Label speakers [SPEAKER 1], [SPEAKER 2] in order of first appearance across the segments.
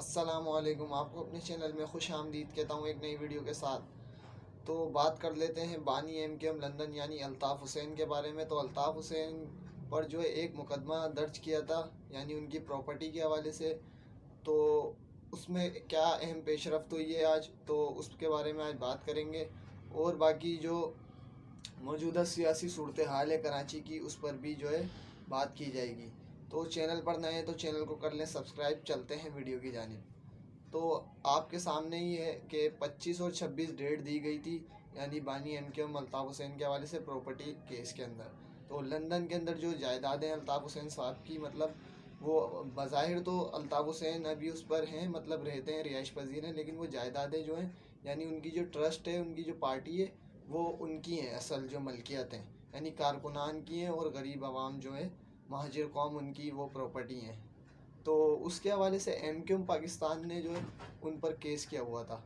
[SPEAKER 1] अस्सलामुअलैकुम। आपको अपने चैनल में खुश आमदीद कहता हूँ एक नई वीडियो के साथ। तो बात कर लेते हैं बानी एमकेएम लंदन यानी अल्ताफ़ हुसैन के बारे में। तो अल्ताफ़ हुसैन पर जो है एक मुकदमा दर्ज किया था यानी उनकी प्रॉपर्टी के हवाले से। तो उसमें क्या अहम पेशरफ्त हुई है आज, तो उसके बारे में आज बात करेंगे। और बाकी जो मौजूदा सियासी सूरत हाल है कराची की, उस पर भी जो है बात की जाएगी। तो चैनल पर नए हैं तो चैनल को कर लें सब्सक्राइब। चलते हैं वीडियो की जानिब। तो आपके सामने ही है कि 25 और 26 डेट दी गई थी यानी बानी एमकेएम अल्ताफ़ हुसैन के हवाले से प्रॉपर्टी केस के अंदर। तो लंदन के अंदर जो जायदादें अल्ताफ़ हुसैन साहब की, मतलब वो बज़ाहिर तो अल्ताफ़ हुसैन अभी उस पर हैं, मतलब रहते हैं, रिहाइश पजीर हैं, लेकिन वो जायदादें जो हैं यानी उनकी जो ट्रस्ट है, उनकी जो पार्टी है, वो उनकी हैं। असल जो मलकियत हैं यानी कारकुनान की हैं, और गरीब आवाम जो है, महाजिर कौम, उनकी वो प्रॉपर्टी हैं। तो उसके हवाले से एमक्यूएम पाकिस्तान ने जो है उन पर केस किया हुआ था।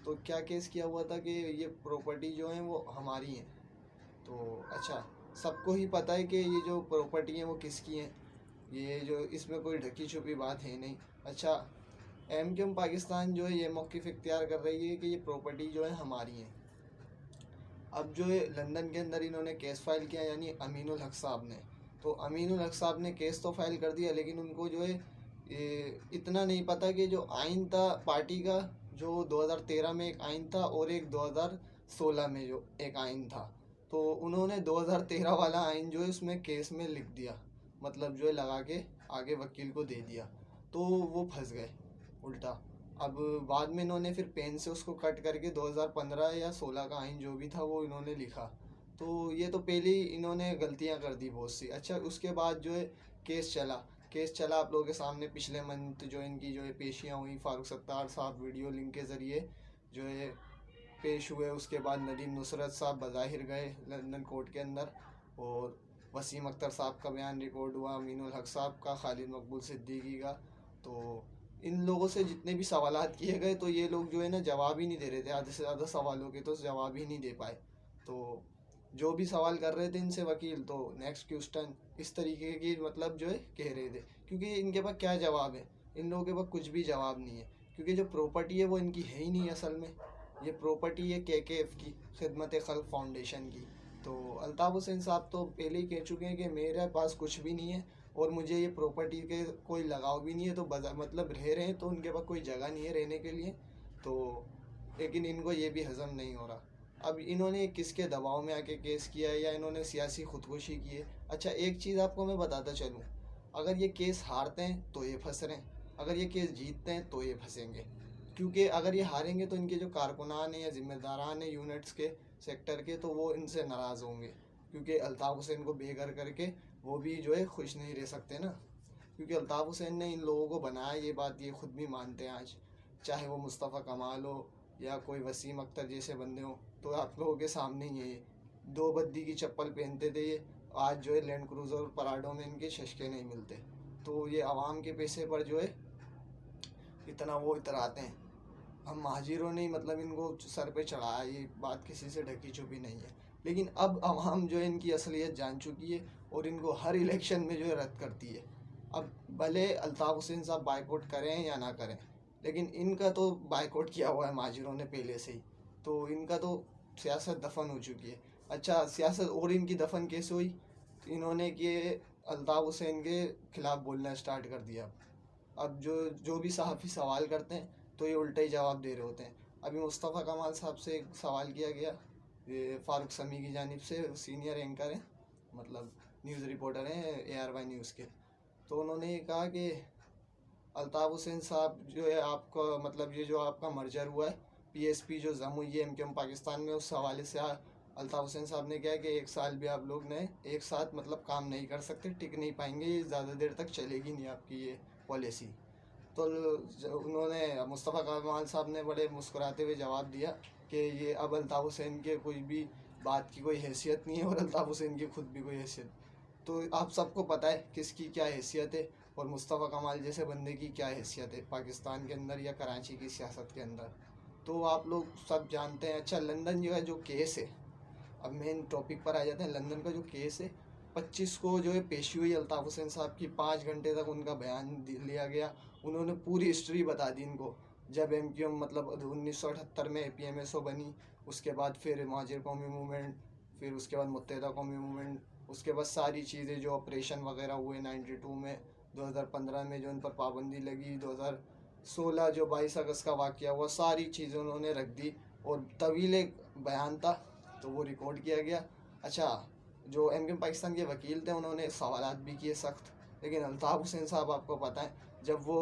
[SPEAKER 1] तो क्या केस किया हुआ था कि ये प्रॉपर्टी जो है वो हमारी हैं। तो अच्छा, सबको ही पता है कि ये जो प्रॉपर्टी हैं वो किसकी हैं, ये जो इसमें कोई ढकी छुपी बात है नहीं। अच्छा, एमक्यूएम पाकिस्तान जो है ये मौक़िफ़ इख्तियार कर रही है कि ये प्रॉपर्टी जो है हमारी हैं। अब जो है लंदन के अंदर इन्होंने केस फाइल किया यानी अमीनुल हक साहब ने। तो अमीनुल हक साहब ने केस तो फाइल कर दिया, लेकिन उनको जो है इतना नहीं पता कि जो आइन था पार्टी का, जो 2013 में एक आइन था और एक 2016 में जो एक आइन था, तो उन्होंने 2013 वाला आइन जो है उसमें केस में लिख दिया, मतलब जो है लगा के आगे वकील को दे दिया। तो वो फंस गए उल्टा। अब बाद में इन्होंने फिर पेन से उसको कट करके 2015 या 16 का आइन जो भी था वो इन्होंने लिखा। तो ये तो पहले ही इन्होंने गलतियां कर दी बहुत सी। अच्छा, उसके बाद जो है केस चला आप लोगों के सामने। पिछले मंथ जो इनकी जो है पेशियाँ हुई, फ़ारूक सत्तार साहब वीडियो लिंक के ज़रिए जो है पेश हुए। उसके बाद नदीम नुसरत साहब बज़ाहिर गए लंदन कोर्ट के अंदर, और वसीम अख्तर साहब का बयान रिकॉर्ड हुआ, अमीनुल हक साहब का, खालिद मकबूल सिद्दीकी का। तो इन लोगों से जितने भी सवालात किए गए, तो ये लोग जो है ना जवाब ही नहीं दे रहे थे। आधे से ज़्यादा सवालों के तो जवाब ही नहीं दे पाए। तो जो भी सवाल कर रहे थे इनसे वकील, तो नेक्स्ट क्वेश्चन इस तरीके की मतलब जो है कह रहे थे, क्योंकि इनके पास क्या जवाब है, इन लोगों के पास कुछ भी जवाब नहीं है। क्योंकि जो प्रॉपर्टी है वो इनकी है ही नहीं असल में। ये प्रॉपर्टी है KKF की, खिदमत खल्क फाउंडेशन की। तो अल्ताफ़ हुसैन साहब तो पहले ही कह चुके हैं कि मेरे पास कुछ भी नहीं है और मुझे ये प्रॉपर्टी के कोई लगाव भी नहीं है। तो मतलब रह रहे हैं तो उनके पास कोई जगह नहीं है रहने के लिए। तो लेकिन इनको ये भी हज़म नहीं हो रहा। अब इन्होंने किसके दबाव में आके केस किया है या इन्होंने सियासी खुदकुशी की है। अच्छा, एक चीज़ आपको मैं बताता चलूँ, अगर ये केस हारते हैं तो ये फंस रहे हैं, अगर ये केस जीतते हैं तो ये फंसेंगे। क्योंकि अगर ये हारेंगे तो इनके जो कारकुनान हैं या ज़िम्मेदारान हैं यूनिट्स के, सेक्टर के, तो वो इनसे नाराज़ होंगे। क्योंकि अल्ताफ़ हुसैन को बेघर करके वो भी जो है खुश नहीं रह सकते ना। क्योंकि अल्ताफ़ हुसैन ने इन लोगों को बनाया, ये बात ये खुद भी मानते हैं आज। चाहे वो मुस्तफ़ा कमाल हो या कोई वसीम अख्तर जैसे बंदे हों, तो आप लोगों के सामने ही है ये। दो बद्दी की चप्पल पहनते थे ये, आज जो है लैंड क्रूज़र और पराडों में इनके शशके नहीं मिलते। तो ये आवाम के पैसे पर जो है इतना वो इतराते हैं। हम महाजिरों ने ही मतलब इनको सर पे चढ़ाया, ये बात किसी से ढकी छुपी नहीं है। लेकिन अब आवाम जो है इनकी असलियत जान चुकी है और इनको हर इलेक्शन में जो है रद्द करती है। अब भले अल्ताफ़ हुसैन साहब बाइकआउट करें या ना करें, लेकिन इनका तो बाइकआउट किया हुआ है महाजिरों ने पहले से ही। तो इनका तो सियासत दफन हो चुकी है। अच्छा, सियासत और इनकी दफन कैसे हुई, तो इन्होंने कि अल्ताफ़ हुसैन के ख़िलाफ़ बोलना स्टार्ट कर दिया। अब जो जो भी सहाफ़ी सवाल करते हैं तो ये उल्टा ही जवाब दे रहे होते हैं। अभी मुस्तफ़ा कमाल साहब से एक सवाल किया गया, ये फ़ारूक समी की जानिब से, सीनियर एंकर हैं, मतलब न्यूज़ रिपोर्टर हैं ARY न्यूज़ के। तो उन्होंने ये कहा कि अल्ताफ़ हुसैन साहब जो है आपका, मतलब ये जो आपका मर्जर हुआ है PSP जो जम हुई है एमकेएम पाकिस्तान में, उस हवाले से अल्ताफ़ हुसैन साहब ने कहा कि एक साल भी आप लोग ने एक साथ मतलब काम नहीं कर सकते, टिक नहीं पाएंगे, ये ज़्यादा देर तक चलेगी नहीं आपकी ये पॉलिसी। तो उन्होंने मुस्तफ़ा कमाल साहब ने बड़े मुस्कुराते हुए जवाब दिया कि ये अब अल्ताफ़ हुसैन के कोई भी बात की कोई हैसियत नहीं है और अल्ताफ़ हुसैन की खुद भी कोई हैसियत। तो आप सबको पता है किसकी क्या हैसियत है और मुस्तफ़ा कमाल जैसे बंदे की क्या हैसियत है पाकिस्तान के अंदर या कराची की सियासत के अंदर, तो आप लोग सब जानते हैं। अच्छा, लंदन जो है जो केस है, अब मेन टॉपिक पर आ जाते हैं। लंदन का जो केस है, 25 को जो है पेशी हुई अल्ताफ़ हुसैन साहब की, 5 घंटे तक उनका बयान लिया गया उन्होंने पूरी हिस्ट्री बता दी इनको। जब एमक्यूएम मतलब 1978 में पीएमएसओ बनी, उसके बाद फिर महाजिर कौमी मूवमेंट, फिर उसके बाद मुत्तहिदा कौमी मूवमेंट, उसके बाद सारी चीज़ें जो ऑपरेशन वगैरह हुए 92 में, 2015 में जो उन पर पाबंदी लगी, 2016 जो 22 अगस्त का वाक़या हुआ, सारी चीज़ें उन्होंने रख दी। और तवील एक बयान था तो वो रिकॉर्ड किया गया। अच्छा, जो एमक्यूएम पाकिस्तान के वकील थे उन्होंने सवालात भी किए सख्त, लेकिन अल्ताफ़ हुसैन साहब आपको पता है, जब वो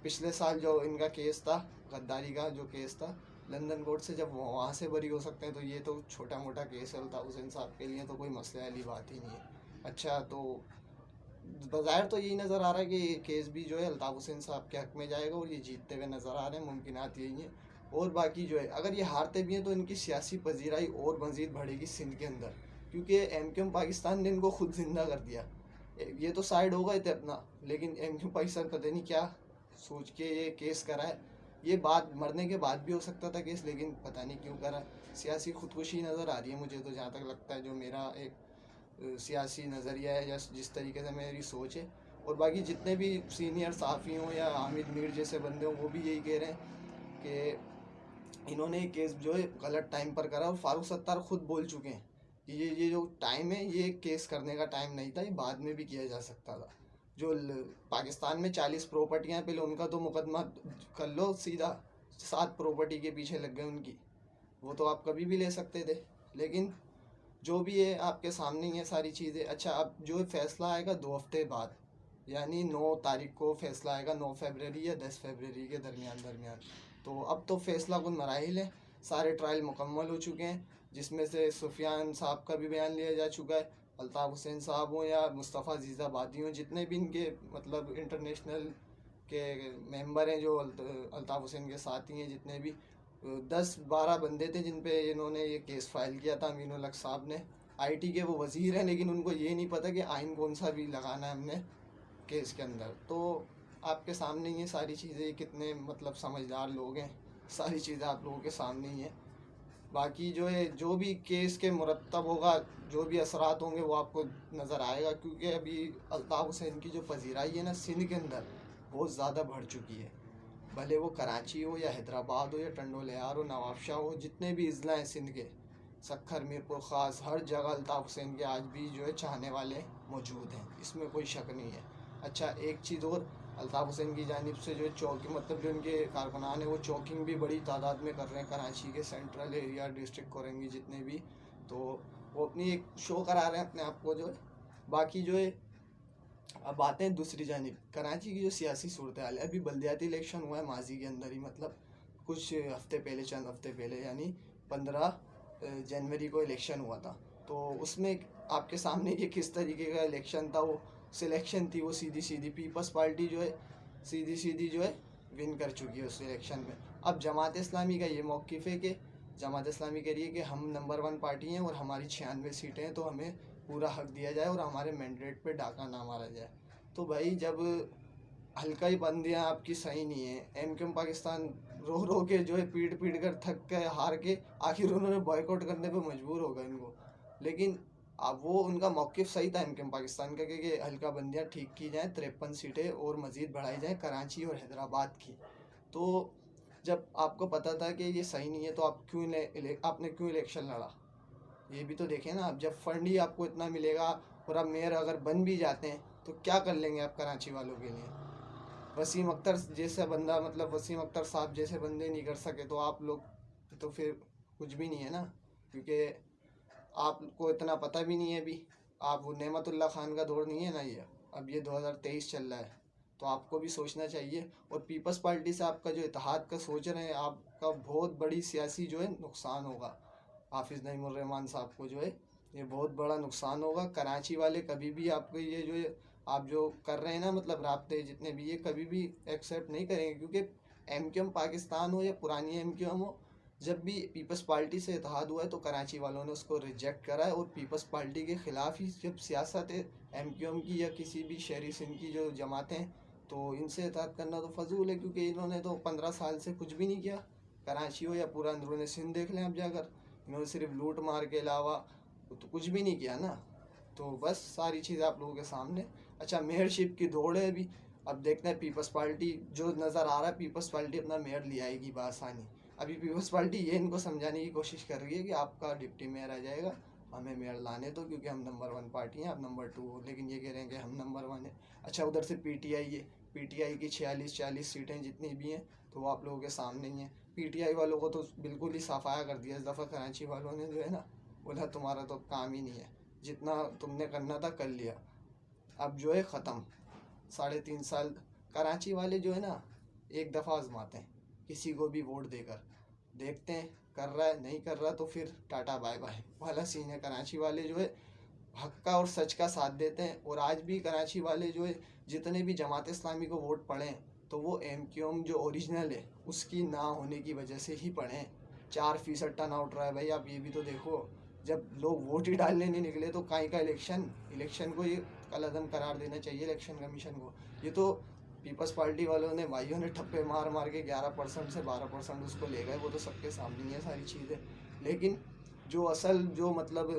[SPEAKER 1] पिछले साल जो इनका केस था, गद्दारी का जो केस था लंदन कोर्ट से, जब वो वहाँ से बरी हो सकते हैं तो ये तो छोटा मोटा केस है अल्ताफ़ हुसैन साहब के लिए, तो कोई मसले वाली बात ही नहीं है। अच्छा, तो बज़ाहिर तो यही नज़र आ रहा है कि ये केस भी जो है अल्ताफ़ हुसैन साहब के हक़ में जाएगा और ये जीतते हुए नज़र आ रहे हैं, मुमकिनात यही हैं। और बाकी जो है अगर ये हारते भी हैं तो इनकी सियासी पजीराई और मज़ीद बढ़ेगी सिंध के अंदर, क्योंकि एमक्यूएम पाकिस्तान ने इनको खुद जिंदा कर दिया। ये तो साइड होगा थे अपना, लेकिन एमक्यूएम पाकिस्तान पता नहीं क्या सोच के ये केस करा है। ये बात मरने के बाद भी हो सकता था केस, लेकिन पता नहीं क्यों करा। सियासी खुदकुशी नज़र आ रही है मुझे तो, जहाँ तक लगता है, जो मेरा एक सियासी नज़रिया है या जिस तरीके से मेरी सोच है। और बाकी जितने भी सीनियर सहाफ़ी हों या हामिद मीर जैसे बंदे हों, वो भी यही कह रहे हैं कि इन्होंने ये केस जो है गलत टाइम पर करा। और फारूक सत्तार खुद बोल चुके हैं कि ये जो टाइम है ये केस करने का टाइम नहीं था, ये बाद में भी किया जा सकता था। जो पाकिस्तान में 40 प्रॉपर्टियाँ हैं, पहले उनका तो मुकदमा कर लो सीधा, 7 प्रॉपर्टी के पीछे लग गए उनकी, वो तो आप कभी भी ले सकते थे। लेकिन जो भी है आपके सामने ही है सारी चीज़ें। अच्छा, अब जो फैसला आएगा 2 हफ्ते बाद, यानी 9 तारीख को फैसला आएगा, 9 फरवरी या 10 फरवरी के दरमियान। तो अब तो फैसला कुन मराहिल है, सारे ट्रायल मुकम्मल हो चुके हैं, जिसमें से सुफियान साहब का भी बयान लिया जा चुका है, अल्ताफ़ हुसैन साहब हों या मुस्तफ़ा जीज़ाबादी हों, जितने भी इनके मतलब इंटरनेशनल के मेंबर हैं जो अल्ताफ़ हुसैन के साथी हैं, जितने भी 10-12 बंदे थे जिन पे इन्होंने ये केस फाइल किया था। अमीनुल हक साहब ने, आईटी के वो वज़ीर हैं, लेकिन उनको ये नहीं पता कि आइन कौन सा भी लगाना है हमने केस के अंदर। तो आपके सामने ये सारी चीज़ें, कितने मतलब समझदार लोग हैं, सारी चीज़ें आप लोगों के सामने ही हैं। बाकी जो है जो भी केस के मुरतब होगा, जो भी असरात होंगे वो आपको नज़र आएगा, क्योंकि अभी अल्ताफ़ हुसैन की जो पजीराई है ना सिंध के अंदर, बहुत ज़्यादा बढ़ चुकी है। भले वो कराची हो या हैदराबाद हो या टंडोलियार हो, नवाबशाह हो, जितने भी अज़ला हैं सिंध के, सक्खर, मीरपुर ख़ास, हर जगह अल्ताफ़ हुसैन के आज भी जो है चाहने वाले मौजूद हैं, इसमें कोई शक नहीं है। अच्छा, एक चीज़ और, अल्ताफ़ हुसैन की जानिब से जो चौकी मतलब जो उनके कारकुनान हैं वो चौकिंग भी बड़ी तादाद में कर रहे हैं कराची के सेंट्रल एरिया, डिस्ट्रिक्ट कोरंगी जितने भी, तो वो अपनी एक शो करा रहे हैं अपने आप को जो है। बाकी जो है अब आते हैं दूसरी जानिब, कराची की जो सियासी सूरत हाल है, अभी बल्दियाती इलेक्शन हुआ है माजी के अंदर ही, मतलब कुछ हफ्ते पहले, चंद हफ्ते पहले, यानी 15 जनवरी को इलेक्शन हुआ था। तो उसमें आपके सामने ये किस तरीके का इलेक्शन था, वो सिलेक्शन थी, वो सीधी सीधी पीपल्स पार्टी जो है सीधी सीधी जो है विन कर चुकी है उस इलेक्शन में। अब जमात इस्लामी का ये मौक़िफ़ है कि जमात इस्लामी कह रही है कि हम नंबर 1 पार्टी हैं और हमारी 96 सीटें हैं, तो हमें पूरा हक दिया जाए और हमारे मैंडेट पे डाका ना मारा जाए। तो भाई, जब हल्का ही बंदियाँ आपकी सही नहीं है, एमक्यूएम पाकिस्तान रो रो के जो है पीट पीट कर थक के हार के आखिर उन्होंने बॉयकॉट करने पे मजबूर हो गए इनको। लेकिन अब वो उनका मौक़िफ़ सही था एमक्यूएम पाकिस्तान का कि हल्का बंदियाँ ठीक की जाएँ, 53 सीटें और मज़ीद बढ़ाई जाएँ कराची और हैदराबाद की। तो जब आपको पता था कि ये सही नहीं है, तो आपने क्यों इलेक्शन लड़ा, ये भी तो देखें ना। अब जब फंड ही आपको इतना मिलेगा और अब मेयर अगर बन भी जाते हैं तो क्या कर लेंगे आप कराची वालों के लिए। वसीम अख्तर जैसा बंदा, मतलब वसीम अख्तर साहब जैसे बंदे नहीं कर सके तो आप लोग तो फिर कुछ भी नहीं है ना, क्योंकि आपको इतना पता भी नहीं है अभी। आप वो नेमतुल्ला खान का दौर नहीं है ना ये, अब ये 2023 चल रहा है, तो आपको भी सोचना चाहिए। और पीपल्स पार्टी से आपका जो इत्तेहाद का सोच रहे हैं, आपका बहुत बड़ी सियासी जो है नुकसान होगा। हाफिज़ नईमुर्रहमान साहब को जो है ये बहुत बड़ा नुकसान होगा। कराची वाले कभी भी आपको ये जो आप जो कर रहे हैं ना, मतलब राब्ते जितने भी, ये कभी भी एक्सेप्ट नहीं करेंगे, क्योंकि एमक्यूएम पाकिस्तान हो या पुरानी एमक्यूएम हो, जब भी पीपल्स पार्टी से इत्तेहाद हुआ है तो कराची वालों ने उसको रिजेक्ट करा है। और पीपल्स पार्टी के ख़िलाफ़ ही जब सियासत है एमक्यूएम की या किसी भी शहरी सिंध की जो जमातें, तो इनसे इत्तेहाद करना तो फजूल है, क्योंकि इन्होंने तो 15 साल से कुछ भी नहीं किया। कराची हो या पूरा अंदरूनी सिंध देख लें आप जाकर, इन्होंने सिर्फ लूट मार के अलावा तो कुछ भी नहीं किया ना। तो बस सारी चीज़ आप लोगों के सामने। अच्छा, मेयरशिप की दौड़ है अभी, अब देखते हैं पीपल्स पार्टी, जो नज़र आ रहा है पीपल्स पार्टी अपना मेयर ले आएगी बआसानी। अभी पीपल्स पार्टी ये इनको समझाने की कोशिश कर रही है कि आपका डिप्टी मेयर आ जाएगा, हमें मेयर लाने दो क्योंकि हम नंबर 1 पार्टी हैं, आप नंबर 2 हो। लेकिन ये कह रहे हैं कि हम नंबर 1 है। अच्छा, उधर से पीटीआई है, पीटीआई की 46-40 सीटें जितनी भी हैं तो वो आप लोगों के सामने ही हैं। पीटीआई वालों को तो बिल्कुल ही सफाया कर दिया इस दफ़ा कराची वालों ने, जो है ना, बोला तुम्हारा तो काम ही नहीं है, जितना तुमने करना था कर लिया, अब जो है ख़त्म। 3.5 साल कराची वाले जो है ना एक दफ़ा आजमाते हैं किसी को भी वोट देकर, देखते हैं कर रहा है नहीं कर रहा तो फिर टाटा बाय बाय वाला सीन है। कराची वाले जो है हक का और सच का साथ देते हैं। और आज भी कराची वाले जो है जितने भी जमात इस्लामी को वोट पड़े हैं तो वो MQM जो ओरिजिनल है उसकी ना होने की वजह से ही पड़े हैं। 4% टर्न आउट रहा है भाई, आप ये भी तो देखो। जब लोग वोट ही डालने नहीं निकले तो काहे का इलेक्शन को ये कलअदम करार देना चाहिए इलेक्शन कमीशन को। ये तो पीपल्स पार्टी वालों ने भाइयों ने ठप्पे मार मार के 11% से 12% उसको ले गए, वो तो सबके सामने ही है सारी चीज़ें। लेकिन जो असल जो मतलब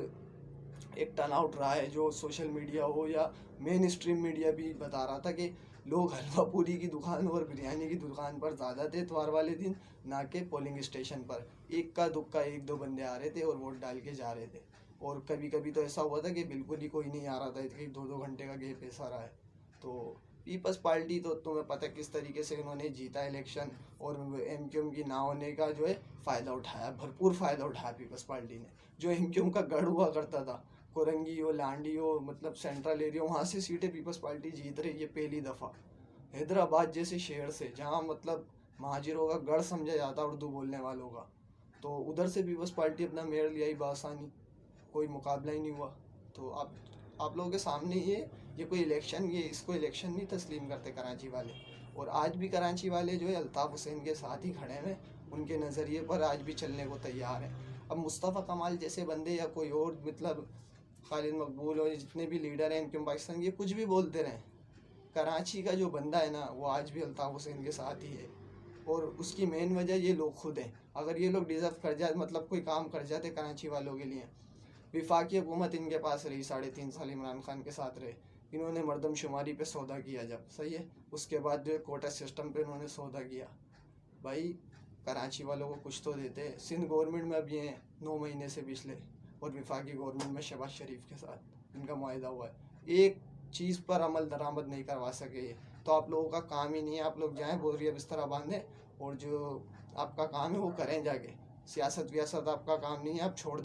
[SPEAKER 1] एक टर्न आउट रहा है, जो सोशल मीडिया हो या मेन स्ट्रीम मीडिया भी बता रहा था कि लोग हलवा पूरी की दुकान और बिरयानी की दुकान पर ज़्यादा थे इतवार वाले दिन, ना के पोलिंग स्टेशन पर। एक का दुक्का 1-2 बंदे आ रहे थे और वोट डाल के जा रहे थे। और कभी कभी तो ऐसा हुआ था कि बिल्कुल ही कोई नहीं आ रहा था, इतनी 2-2 घंटे का गैप ऐसा रहा है। तो पीपल्स पार्टी तो तुम्हें पता है किस तरीके से उन्होंने जीता इलेक्शन, और MQM की ना होने का जो है फ़ायदा उठाया, भरपूर फ़ायदा उठाया पीपल्स पार्टी ने। जो MQM का गढ़ हुआ करता था, कोरंगी हो, लांडी हो, मतलब सेंट्रल एरिया, वहाँ से सीटें पीपल्स पार्टी जीत रही है पहली दफ़ा। हैदराबाद जैसे शहर से, जहाँ मतलब महाजिरों का गढ़ समझा जाता उर्दू बोलने वालों का, तो उधर से पीपल्स पार्टी अपना मेयर ले आई बआसानी, कोई मुकाबला ही नहीं हुआ। तो आप लोगों के सामने ये कोई इलेक्शन, ये इसको इलेक्शन नहीं तस्लीम करते कराची वाले। और आज भी कराची वाले जो है अल्ताफ़ हुसैन के साथ ही खड़े हैं, उनके नज़रिए पर आज भी चलने को तैयार हैं। अब मुस्तफ़ा कमाल जैसे बंदे या कोई और मतलब खालिद मकबूल और जितने भी लीडर हैं इनके पाकिस्तान, ये कुछ भी बोलते रहें, कराची का जो बंदा है ना वो आज भी अल्ताफ़ हुसैन के साथ ही है। और उसकी मेन वजह ये लोग खुद हैं। अगर ये लोग डिज़र्व कर जाए, मतलब कोई काम कर जाते कराची वालों के लिए, विफाकी हुकूमत इनके पास रही 3.5 साल, इमरान खान के साथ रहे, इन्होंने मरदमशुमारी पे सौदा किया जब, सही है, उसके बाद जो है कोटा सिस्टम पे इन्होंने सौदा किया। भाई कराची वालों को कुछ तो देते। सिंध गवर्नमेंट में अब ये हैं 9 महीने से पिछले, और विफाकी गवर्नमेंट में शहबाज शरीफ के साथ इनका मुआहदा हुआ है, एक चीज़ पर अमल दरामद नहीं करवा सके ये। तो आप लोगों का काम ही नहीं है, आप लोग जाएँ बोरिया बिस्तरा बांधें और जो आपका काम है वो करें जाके। सियासत वियासत आपका काम नहीं है, आप छोड़